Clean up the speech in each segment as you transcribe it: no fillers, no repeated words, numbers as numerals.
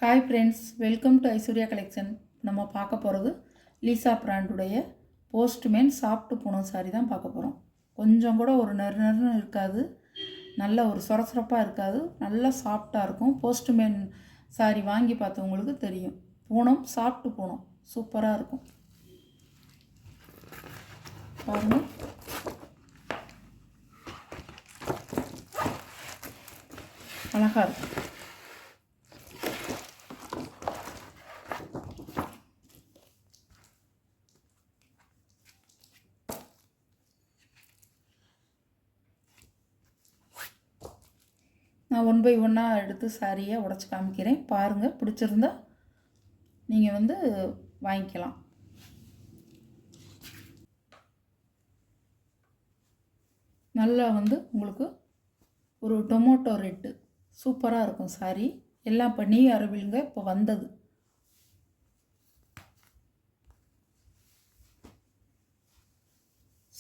Hi friends, welcome to Aishwarya collection. நம்ம பார்க்க போகிறது லீசா பிராண்டுடைய போஸ்ட்மேன் சாஃப்ட் பூனம் சாரி தான் பார்க்க போகிறோம். கொஞ்சம் கூட ஒரு நறுன்னு இருக்காது, நல்ல ஒரு சொரசொரப்பாக இருக்காது, நல்லா சாஃப்டாக இருக்கும். போஸ்ட்மேன் சாரி வாங்கி பார்த்தவங்களுக்கு தெரியும். பூனம் சாஃப்ட் பூனம் சூப்பராக இருக்கும். பாருங்கள், அழகாக இருக்கும். நான் ஒன் பை ஒன்னாக எடுத்து சாரியை உடச்சி காமிக்கிறேன். பாருங்கள், பிடிச்சிருந்தா நீங்கள் வாங்கிக்கலாம். நல்லா உங்களுக்கு ஒரு டொமேட்டோ ரெட்டு சூப்பராக இருக்கும் சாரி. எல்லாம் இப்போ நியூ அரைவலுங்க இப்போ வந்தது.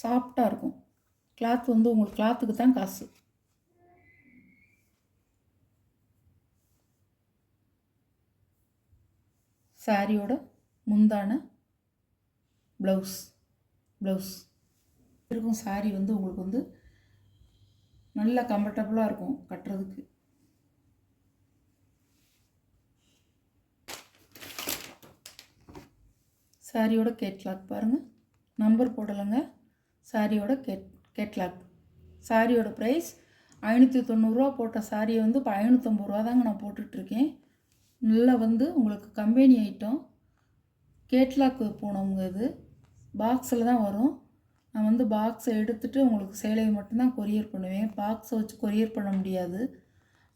சாஃப்டாக இருக்கும். கிளாத் உங்களுக்கு கிளாத்துக்கு தான் காசு. சாரியோட முந்தான ப்ளவுஸ் இருக்கும். சாரி உங்களுக்கு நல்ல கம்ஃபர்டபுளாக இருக்கும் கட்டுறதுக்கு. சாரியோட கேட்லாக் பாருங்கள், நம்பர் போடலைங்க. சாரியோட கேட்லாக். சாரியோட ப்ரைஸ் 590 போட்ட சாரியை இப்போ 550 தாங்க நான் போட்டுட்ருக்கேன். நல்லா உங்களுக்கு கம்பெனி ஐட்டம். கேட்லாக் போனவங்க இது பாக்ஸில் தான் வரும். நான் பாக்ஸை எடுத்துகிட்டு உங்களுக்கு சேலையை மட்டும்தான் கொரியர் பண்ணுவேன். பாக்ஸை வச்சு கொரியர் பண்ண முடியாது.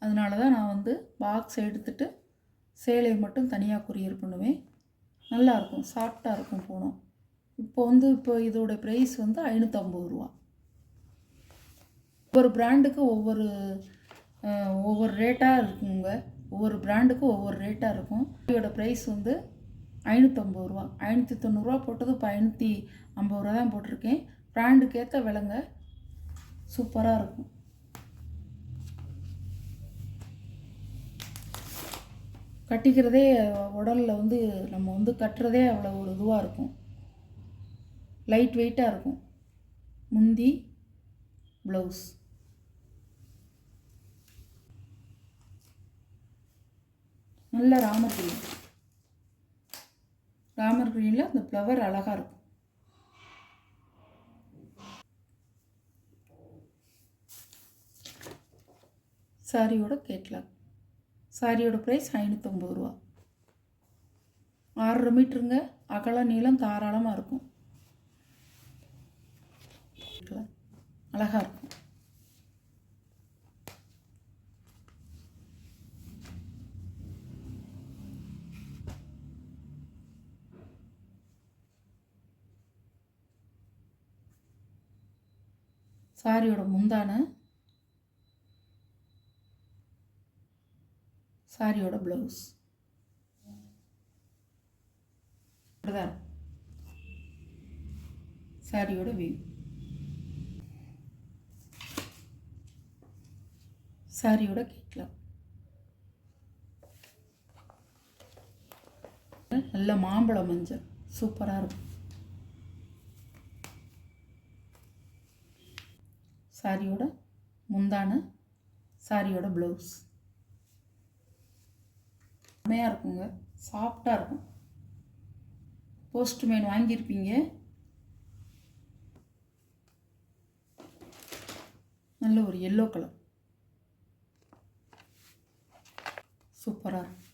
அதனால தான் நான் பாக்ஸை எடுத்துகிட்டு சேலையை மட்டும் தனியாக கொரியர் பண்ணுவேன். நல்லாயிருக்கும், சாஃப்டாக இருக்கும் போனோம். இப்போ இதோட ப்ரைஸ் 550 ரூபா. ஒவ்வொரு பிராண்டுக்கு ஒவ்வொரு ரேட்டாக இருக்குங்க. ஒவ்வொரு பிராண்டுக்கும் ஒவ்வொரு ரேட்டாக இருக்கும். இதோட ப்ரைஸ் 550 ரூபா. 590 போட்டது இப்போ 550 ரூபா தான் போட்டிருக்கேன். பிராண்டுக்கு ஏற்ற விலைங்க. சூப்பராக இருக்கும். கட்டிக்கிறதே உடலில் நம்ம கட்டுறதே அவ்வளோ ஒரு இதுவாக இருக்கும். லைட் வெயிட்டாக இருக்கும். முந்தி ப்ளவுஸ் நல்ல ராமர் க்ரீனில் அந்த ஃப்ளவர் அழகாக இருக்கும். சாரியோட கேட்லாக். சாரியோட ப்ரைஸ் 550 ரூபா. 6.5 மீட்டருங்க. அகல நீளம் தாராளமாக இருக்கும். அழகாக இருக்கும். சாரியோட முந்தான, சாரியோட ப்ளவுஸ் இப்படிதான். சாரியோட வியூ. சாரியோட கேட்லாக். நல்ல மாம்பழ மஞ்சள் சூப்பராக இருக்கும். சாரியோட முந்தான, சாரியோட ப்ளவுஸ் செம்மையாக இருக்குங்க. சாஃப்டாக இருக்கும். போஸ்ட்மேன் வாங்கியிருப்பீங்க. நல்ல ஒரு எல்லோ கலர் சூப்பராக இருக்கும்.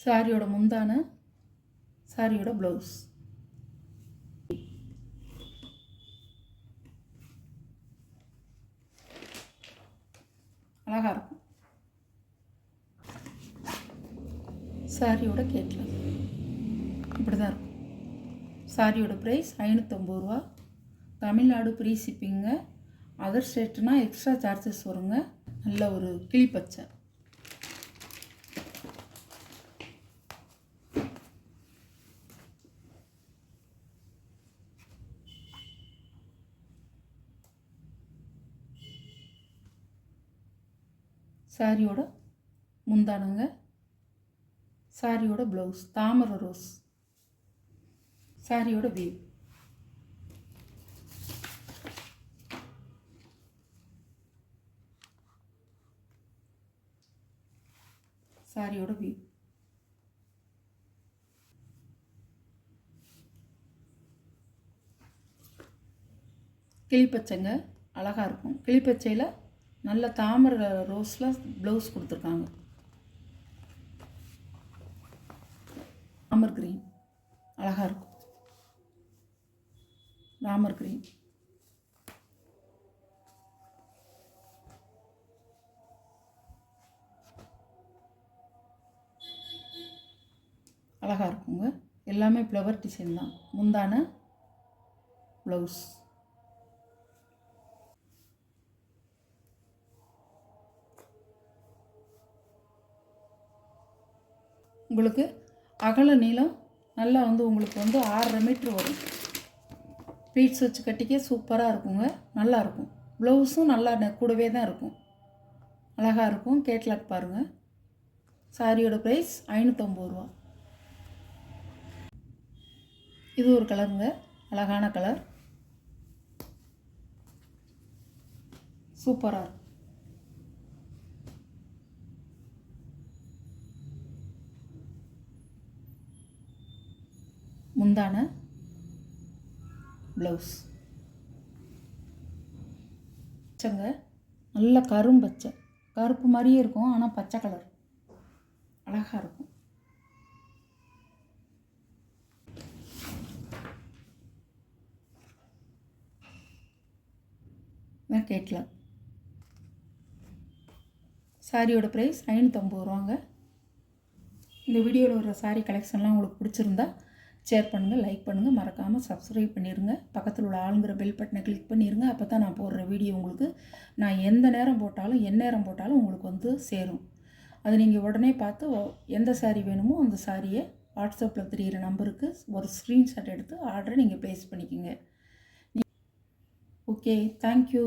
சாரியோட முந்தான, சாரியோட ப்ளவுஸ் அழகாக இருக்கும். சாரியோட கேட்லாக் இப்படி தான் இருக்கும். சாரியோட ப்ரைஸ் 550 ரூபா. தமிழ்நாடு ஃப்ரீ ஷிப்பிங்க. அதர் ஸ்டேட்னா எக்ஸ்ட்ரா சார்ஜஸ் வருங்க. நல்ல ஒரு கிளிப்பச்சை. சாரியோட முந்தானுங்க, சாரியோட ப்ளவுஸ் தாமரை ரோஸ், சாரியோட வீவ். சாரியோட வீவ். கிளிப்பச்சைங்க அழகாக இருக்கும். கிளிப்பச்சையில் நல்ல தாமரை ரோஸில் ப்ளவுஸ் கொடுத்துருக்காங்க. ராமர் கிரீன் அழகாக இருக்கும். ராமர் கிரீன். அழகாக இருக்குங்க. எல்லாமே ஃப்ளவர் டிசைன் தான். முந்தான ப்ளவுஸ். உங்களுக்கு அகல நீளம் நல்லா வந்து உங்களுக்கு வந்து 6.5 மீட்ரு வரும். பீட்ஸ் வச்சு கட்டிக்க சூப்பராக இருக்குங்க. நல்லாயிருக்கும். ப்ளவுஸும் நல்லா கூடவே தான் இருக்கும். அழகாக இருக்கும். கேட்லாக் பாருங்கள். சாரியோட ப்ரைஸ் 550 ரூபா. இது ஒரு கலருங்க, அழகான கலர், சூப்பராக இருக்கும். முந்தான ப்ளவுஸ். பச்சைங்க, நல்ல கரும்பச்சை, கருப்பு மாதிரியே இருக்கும், ஆனால் பச்சை கலர் அழகாக இருக்கும். கேட்லாக். சாரியோட ப்ரைஸ் 550 ரூபாங்க. இந்த வீடியோவில் வர சாரீ கலெக்ஷன்லாம் உங்களுக்கு பிடிச்சிருந்தா ஷேர் பண்ணுங்கள், லைக் பண்ணுங்கள், மறக்காமல் சப்ஸ்கிரைப் பண்ணிடுங்க. பக்கத்தில் உள்ள ஆளுங்கிற பெல் பட்டனை கிளிக் பண்ணிடுங்க. அப்போ தான் நான் போடுற வீடியோ உங்களுக்கு நான் எந்த நேரம் போட்டாலும் எந்நேரம் போட்டாலும் உங்களுக்கு வந்து சேரும். அது நீங்கள் உடனே பார்த்து எந்த சாரீ வேணுமோ அந்த சாரியை வாட்ஸ்அப்பில் தெரிகிற நம்பருக்கு ஒரு ஸ்க்ரீன்ஷாட் எடுத்து ஆர்டரை நீங்கள் ப்ளேஸ் பண்ணிக்கோங்க. Okay, thank you.